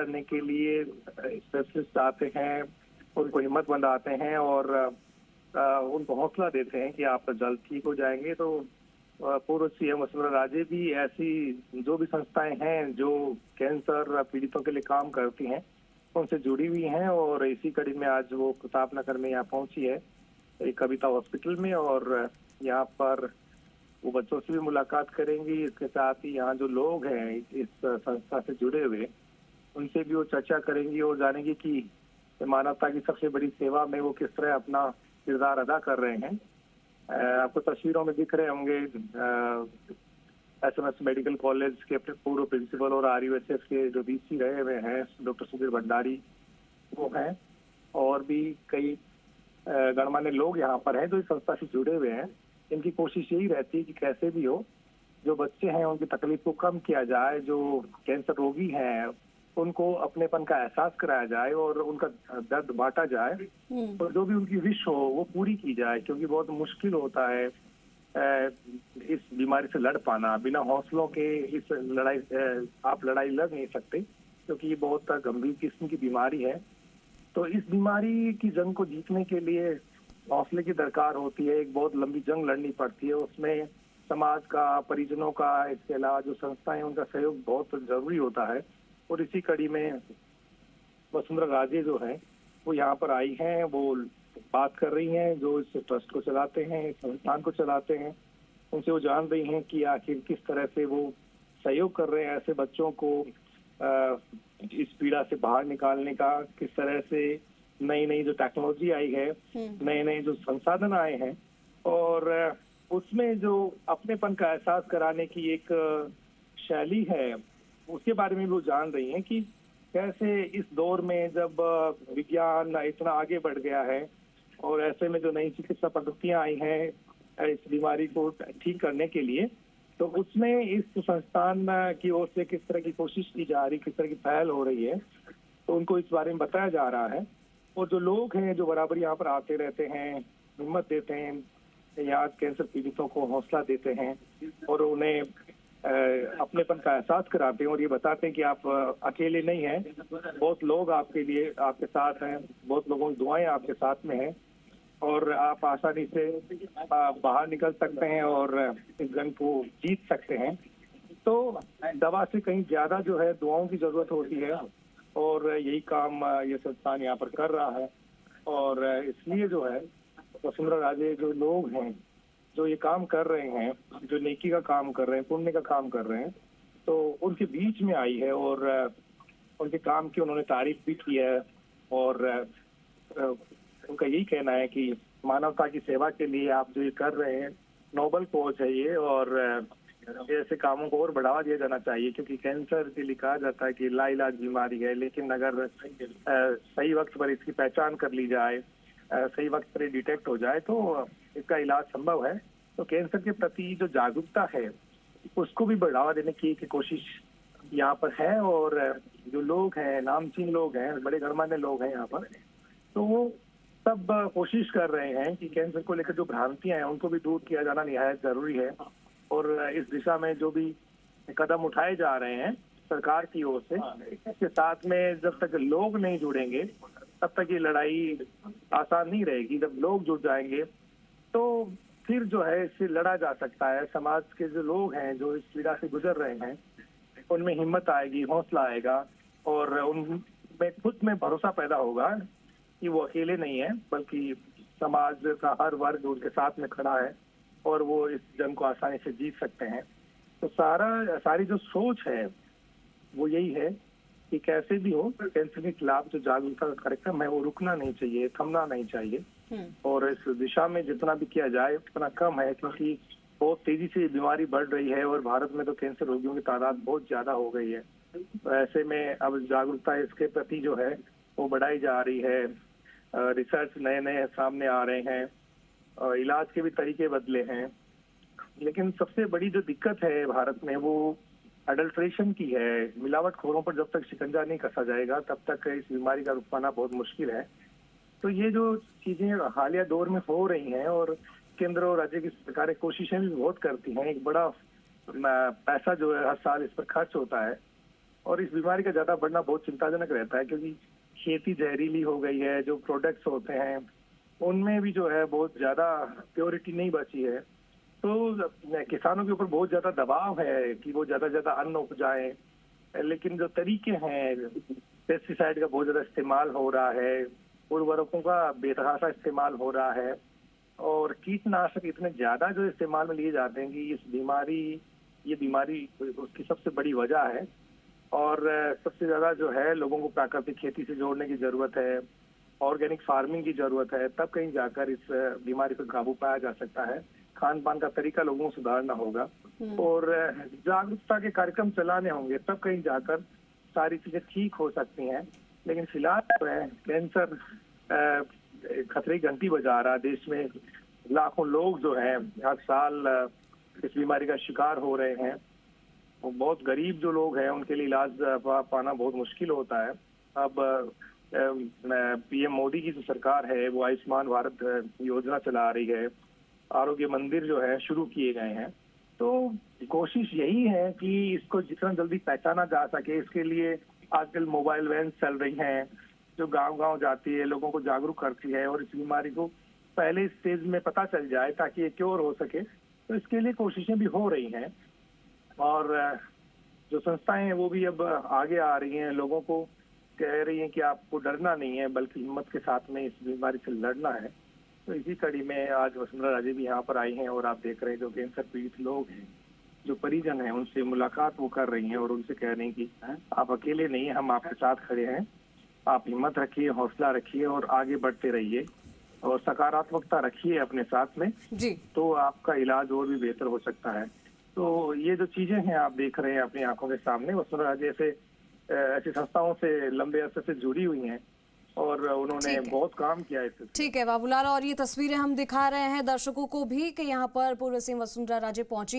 करने के लिए स्पेशलिस्ट आते हैं, उनको हिम्मत बंधाते हैं और उनको हौसला देते हैं कि आप जल्द ठीक हो जाएंगे। तो पूर्व सीएम वसुंधरा राजे भी ऐसी जो भी संस्थाएं हैं जो कैंसर पीड़ितों के लिए काम करती हैं उनसे जुड़ी हुई हैं, और इसी कड़ी में आज वो प्रताप नगर में यहाँ पहुंची है एक कविता हॉस्पिटल में, और यहाँ पर वो बच्चों से भी मुलाकात करेंगी। इसके साथ ही यहाँ जो लोग हैं इस संस्था से जुड़े हुए उनसे भी वो चर्चा करेंगी और जानेंगी कि मानवता की सबसे बड़ी सेवा में वो किस तरह अपना किरदार अदा कर रहे हैं। आपको तस्वीरों में दिख रहे होंगे एसएमएस मेडिकल कॉलेज के पूर्व प्रिंसिपल और आरयूएचएस के जो वीसी रहे हुए हैं डॉक्टर सुधीर भंडारी वो हैं, और भी कई गणमान्य लोग यहाँ पर हैं जो इस संस्था से जुड़े हुए हैं। इनकी कोशिश यही रहती है कि कैसे भी हो जो बच्चे हैं उनकी तकलीफ को कम किया जाए, जो कैंसर रोगी हैं उनको अपनेपन का एहसास कराया जाए और उनका दर्द बांटा जाए, और जो भी उनकी विश हो वो पूरी की जाए, क्योंकि बहुत मुश्किल होता है इस बीमारी से लड़ पाना। बिना हौसलों के इस लड़ाई आप लड़ाई लड़ नहीं सकते, क्योंकि ये बहुत गंभीर किस्म की बीमारी है। तो इस बीमारी की जंग को जीतने के लिए हौसले की दरकार होती है, एक बहुत लंबी जंग लड़नी पड़ती है। उसमें समाज का, परिजनों का, इसके अलावा जो संस्थाएं उनका सहयोग बहुत जरूरी होता है। और इसी कड़ी में वसुंधरा राजे जो है वो यहाँ पर आई हैं, वो बात कर रही हैं जो इस ट्रस्ट को चलाते हैं, इस संस्थान को चलाते हैं। उनसे वो जान रही हैं कि आखिर किस तरह से वो सहयोग कर रहे हैं ऐसे बच्चों को इस पीड़ा से बाहर निकालने का, किस तरह से नई नई जो टेक्नोलॉजी आई है, नए नए जो संसाधन आए हैं, और उसमें जो अपनेपन का एहसास कराने की एक शैली है उसके बारे में वो जान रही हैं कि कैसे इस दौर में जब विज्ञान इतना आगे बढ़ गया है और ऐसे में जो नई चिकित्सा पद्धतियां आई हैं इस बीमारी को ठीक करने के लिए, तो उसमें इस संस्थान की ओर से किस तरह की कोशिश की जा रही, किस तरह की पहल हो रही है, तो उनको इस बारे में बताया जा रहा है। और जो लोग हैं जो बराबर यहाँ पर आते रहते हैं, हिम्मत देते हैं, यहाँ कैंसर पीड़ितों को हौसला देते हैं और उन्हें अपनेपन का एहसास कराते हैं और ये बताते हैं कि आप अकेले नहीं हैं, बहुत लोग आपके लिए आपके साथ हैं, बहुत लोगों की दुआएं आपके साथ में हैं और आप आसानी से बाहर निकल सकते हैं और इस जंग को जीत सकते हैं। तो दवा से कहीं ज्यादा जो है दुआओं की जरूरत होती है, और यही काम ये संस्थान यहाँ पर कर रहा है। और इसलिए जो है वसुंधरा राजे जो लोग हैं जो ये काम कर रहे हैं, जो नेकी का काम कर रहे हैं, पुण्य का काम कर रहे हैं, तो उनके बीच में आई है और उनके काम की उन्होंने तारीफ भी की है। और उनका यही कहना है कि मानवता की सेवा के लिए आप जो ये कर रहे हैं नोबल कोच है ये, और ऐसे कामों को और बढ़ावा दिया जाना चाहिए, क्योंकि कैंसर के लिए कहा जाता है कि लाइलाज बीमारी है, लेकिन अगर सही वक्त पर इसकी पहचान कर ली जाए, सही वक्त पर डिटेक्ट हो जाए तो इसका इलाज संभव है। तो कैंसर के प्रति जो जागरूकता है उसको भी बढ़ावा देने की कोशिश यहाँ पर है, और जो लोग हैं, नामचीन लोग हैं, बड़े गणमान्य लोग हैं यहाँ पर, तो वो सब कोशिश कर रहे हैं कि कैंसर को लेकर जो भ्रांतियां हैं उनको भी दूर किया जाना निहायत जरूरी है। और इस दिशा में जो भी कदम उठाए जा रहे हैं सरकार की ओर से, इसके साथ में जब तक लोग नहीं जुड़ेंगे तब तक ये लड़ाई आसान नहीं रहेगी। जब लोग जुड़ जाएंगे तो फिर जो है इससे लड़ा जा सकता है। समाज के जो लोग हैं जो इस पीड़ा से गुजर रहे हैं उनमें हिम्मत आएगी, हौसला आएगा, और उनमें खुद में भरोसा पैदा होगा कि वो अकेले नहीं है, बल्कि समाज का हर वर्ग उनके साथ में खड़ा है और वो इस जंग को आसानी से जीत सकते हैं। तो सारी जो सोच है वो यही है कि कैसे भी हो कैंसर के खिलाफ जो जागरूकता का कार्यक्रम है वो रुकना नहीं चाहिए, थमना नहीं चाहिए, और इस दिशा में जितना भी किया जाए उतना कम है, क्योंकि बहुत तेजी से बीमारी बढ़ रही है और भारत में तो कैंसर रोगियों की तादाद बहुत ज्यादा हो गई है। तो ऐसे में अब जागरूकता इसके प्रति जो है वो बढ़ाई जा रही है, रिसर्च नए नए सामने आ रहे हैं, इलाज के भी तरीके बदले हैं। लेकिन सबसे बड़ी जो दिक्कत है भारत में वो अडल्ट्रेशन की है। मिलावटखोरों पर जब तक शिकंजा नहीं कसा जाएगा तब तक इस बीमारी का रुक पाना बहुत मुश्किल है। तो ये जो चीजें हालिया दौर में हो रही हैं, और केंद्र और राज्य की सरकारें कोशिशें भी बहुत करती हैं, एक बड़ा पैसा जो है हर साल इस पर खर्च होता है, और इस बीमारी का ज्यादा बढ़ना बहुत चिंताजनक रहता है, क्योंकि खेती जहरीली हो गई है, जो प्रोडक्ट्स होते हैं उनमें भी जो है बहुत ज्यादा प्योरिटी नहीं बची है। तो किसानों के ऊपर बहुत ज्यादा दबाव है कि वो ज्यादा से ज्यादा अन्न उपजाएं, लेकिन जो तरीके हैं, पेस्टिसाइड का बहुत ज्यादा इस्तेमाल हो रहा है, उर्वरकों का बेतहाशा इस्तेमाल हो रहा है, और कीटनाशक इतने ज्यादा जो इस्तेमाल में लिए जाते हैं कि ये बीमारी उसकी सबसे बड़ी वजह है। और सबसे ज्यादा जो है लोगों को प्राकृतिक खेती से जोड़ने की जरूरत है, ऑर्गेनिक फार्मिंग की जरूरत है, तब कहीं जाकर इस बीमारी पर काबू पाया जा सकता है। खान पान का तरीका लोगों को सुधारना होगा और जागरूकता के कार्यक्रम चलाने होंगे, तब कहीं जाकर सारी चीजें ठीक हो सकती हैं। लेकिन फिलहाल जो है कैंसर खतरे की घंटी बजा रहा है। देश में लाखों लोग जो हैं हर साल इस बीमारी का शिकार हो रहे हैं। बहुत गरीब जो लोग हैं उनके लिए इलाज पाना बहुत मुश्किल होता है। अब पीएम मोदी की जो सरकार है वो आयुष्मान भारत योजना चला रही है, आरोग्य मंदिर जो है शुरू किए गए हैं। तो कोशिश यही है कि इसको जितना जल्दी पहचाना जा सके, इसके लिए आजकल मोबाइल वैन चल रही हैं जो गांव-गांव जाती है, लोगों को जागरूक करती है और इस बीमारी को पहले स्टेज में पता चल जाए ताकि ये क्योर हो सके। तो इसके लिए कोशिशें भी हो रही हैं और जो संस्थाएं हैं वो भी अब आगे आ रही हैं, लोगों को कह रही हैं कि आपको डरना नहीं है बल्कि हिम्मत के साथ में इस बीमारी से लड़ना है। तो इसी कड़ी में आज वसुंधरा राजे भी यहाँ पर आई हैं और आप देख रहे हैं जो कैंसर पीड़ित लोग हैं, जो परिजन हैं, उनसे मुलाकात वो कर रही हैं और उनसे कह रही हैं कि आप अकेले नहीं हैं, हम आपके साथ खड़े हैं, आप हिम्मत रखिए, हौसला रखिए और आगे बढ़ते रहिए और सकारात्मकता रखिए अपने साथ में जी, तो आपका इलाज और भी बेहतर हो सकता है। तो ये जो चीजें हैं आप देख रहे हैं अपनी आंखों के सामने, वसुंधरा राजे ऐसी संस्थाओं से लंबे अरसे से जुड़ी हुई हैं और उन्होंने बहुत काम किया है। ठीक है बाबूलाल, और ये तस्वीरें हम दिखा रहे हैं दर्शकों को भी कि यहाँ पर पूर्व सीएम वसुंधरा राजे पहुंची